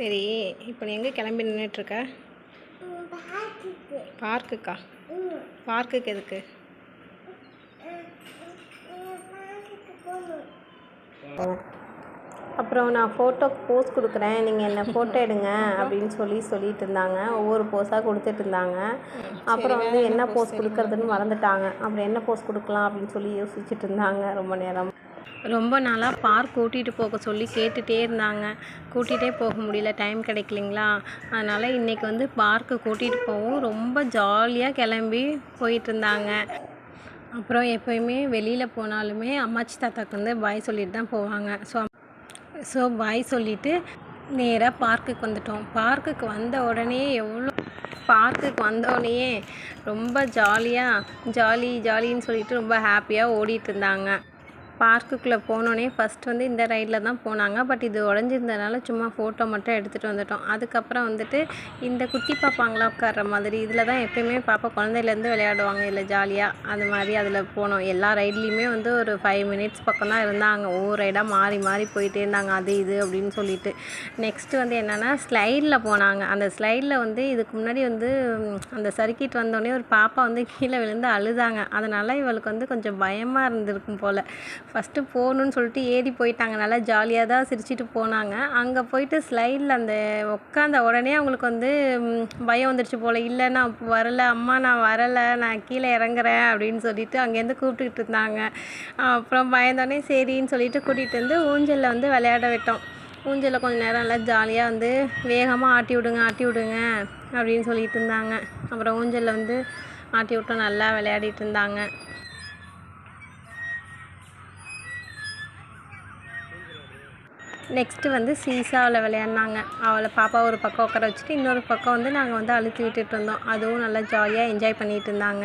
சரி, இப்போ நீ எங்கே கிளம்பி நின்றுட்டுருக்க? பார்க்குக்கா? பார்க்குக்கு எதுக்கு? அப்புறம் நான் ஃபோட்டோக்கு போஸ் கொடுக்குறேன், நீங்கள் என்ன ஃபோட்டோ எடுங்க அப்படின்னு சொல்லிட்டு இருந்தாங்க. ஒவ்வொரு போஸாக கொடுத்துட்டு இருந்தாங்க. அப்புறம் வந்து என்ன போஸ் கொடுக்குறதுன்னு மறந்துட்டாங்க. அப்புறம் என்ன போஸ் கொடுக்கலாம் அப்படின்னு சொல்லி யோசிச்சுட்டு இருந்தாங்க ரொம்ப நேரம். ரொம்ப நாளாக பார்க் கூட்டிகிட்டு போக சொல்லி கேட்டுகிட்டே இருந்தாங்க. கூட்டிகிட்டே போக முடியல, டைம் கிடைக்கலிங்களா. அதனால் இன்றைக்கி வந்து பார்க்கு கூட்டிகிட்டு போவோம் ரொம்ப ஜாலியாக கிளம்பி போயிட்டுருந்தாங்க. அப்புறம் எப்போயுமே வெளியில் போனாலுமே அம்மாச்சி தாத்தாக்கு வந்து பாய் சொல்லிட்டு தான் போவாங்க. ஸோ பாய் சொல்லிவிட்டு நேராக பார்க்குக்கு வந்துட்டோம். பார்க்குக்கு வந்த உடனே ரொம்ப ஜாலின்னு சொல்லிட்டு ரொம்ப ஹாப்பியாக ஓடிட்டு இருந்தாங்க. பார்க்குக்குள்ளே போனோடனே ஃபஸ்ட் வந்து இந்த ரைடில் தான் போனாங்க. பட் இது உடஞ்சிருந்ததுனால சும்மா ஃபோட்டோ மட்டும் எடுத்துகிட்டு வந்துட்டோம். அதுக்கப்புறம் வந்துட்டு இந்த குட்டி பாப்பாங்களாம் உட்கார்ற மாதிரி இதில் தான் எப்போயுமே பாப்பா குழந்தையிலேருந்து விளையாடுவாங்க இல்லை ஜாலியாக. அது மாதிரி அதில் போனோம். எல்லா ரைட்லேயுமே வந்து ஒரு 5 மினிட்ஸ் பக்கம் தான் இருந்தாங்க. ஒவ்வொரு ரைடாக மாறி போயிட்டே இருந்தாங்க, அது இது அப்படின்னு சொல்லிட்டு. நெக்ஸ்ட்டு வந்து என்னென்னா ஸ்லைடில் போனாங்க. அந்த ஸ்லைடில் வந்து இதுக்கு முன்னாடி வந்து அந்த சர்க்கிட் வந்தோடனே ஒரு பாப்பா வந்து கீழே விழுந்து அழுதாங்க. அதனால் இவளுக்கு வந்து கொஞ்சம் பயமாக இருந்திருக்கும் போல். ஃபஸ்ட்டு போகணுன்னு சொல்லிட்டு ஏறி போயிட்டாங்க. நல்லா ஜாலியாக தான் சிரிச்சிட்டு போனாங்க. அங்கே போயிட்டு ஸ்லைடில் அந்த உட்காந்த உடனே அவங்களுக்கு வந்து பயம் வந்துடுச்சு போல். இல்லை நான் வரலை அம்மா, நான் வரலை, நான் கீழே இறங்குறேன் அப்படின்னு சொல்லிட்டு அங்கேருந்து கூப்பிட்டுக்கிட்டு இருந்தாங்க. அப்புறம் பயந்தோடனே சரின்னு சொல்லிட்டு கூட்டிகிட்டு வந்து ஊஞ்சலில் வந்து விளையாட விட்டோம். ஊஞ்சலில் கொஞ்சம் நேரம் நல்லா ஜாலியாக வந்து வேகமாக ஆட்டி விடுங்க அப்படின்னு சொல்லிட்டு இருந்தாங்க. அப்புறம் ஊஞ்சலில் வந்து ஆட்டி விட்டோம், நல்லா விளையாடிட்டு இருந்தாங்க. நெக்ஸ்ட்டு வந்து சீசாவில் விளையாடினாங்க. பாப்பா ஒரு பக்கம் உட்கார வச்சுட்டு இன்னொரு பக்கம் வந்து நாங்கள் வந்து அழுத்தி விட்டுட்டு இருந்தோம். அதுவும் நல்லா ஜாலியாக என்ஜாய் பண்ணிகிட்டு இருந்தாங்க.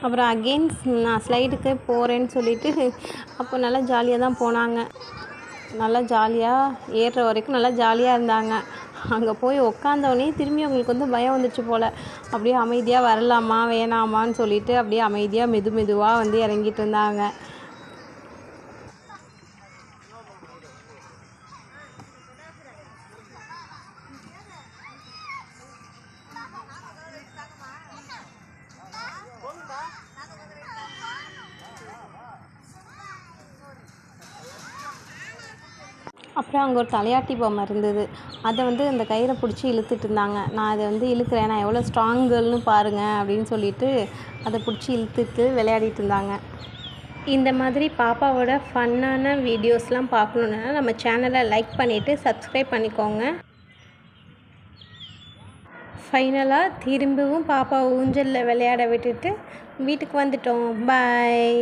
அப்புறம் அகெயின் நான் ஸ்லைடுக்கு போகிறேன்னு சொல்லிவிட்டு அப்போ நல்லா ஜாலியாக தான் போனாங்க. நல்லா ஜாலியாக ஏறுற வரைக்கும் நல்லா ஜாலியாக இருந்தாங்க. அங்கே போய் உக்காந்தோடனே திரும்பி அவங்களுக்கு வந்து பயம் வந்துடுச்சு போல். அப்படியே அமைதியாக வரலாமா வேணாமான்னு சொல்லிட்டு அப்படியே அமைதியாக மெதுவாக வந்து இறங்கிட்டு இருந்தாங்க. அப்புறம் அங்கே ஒரு தலையாட்டி பொம்மை இருந்தது. அதை வந்து அந்த கயிறை பிடிச்சி இழுத்துட்டு இருந்தாங்க. நான் அதை வந்து இழுக்கிறேன், நான் எவ்வளோ ஸ்ட்ராங் கேர்ள்னு பாருங்கள் அப்படின்னு சொல்லிட்டு அதை பிடிச்சி இழுத்துட்டு விளையாடிட்டு இருந்தாங்க. இந்த மாதிரி பாப்பாவோட ஃபன்னான வீடியோஸ்லாம் பார்க்கணுன்னா நம்ம சேனலை லைக் பண்ணிவிட்டு சப்ஸ்கிரைப் பண்ணிக்கோங்க. ஃபைனலாக திரும்பவும் பாப்பா ஊஞ்சலில் விளையாட விட்டுட்டு வீட்டுக்கு வந்துட்டோம். பாய்.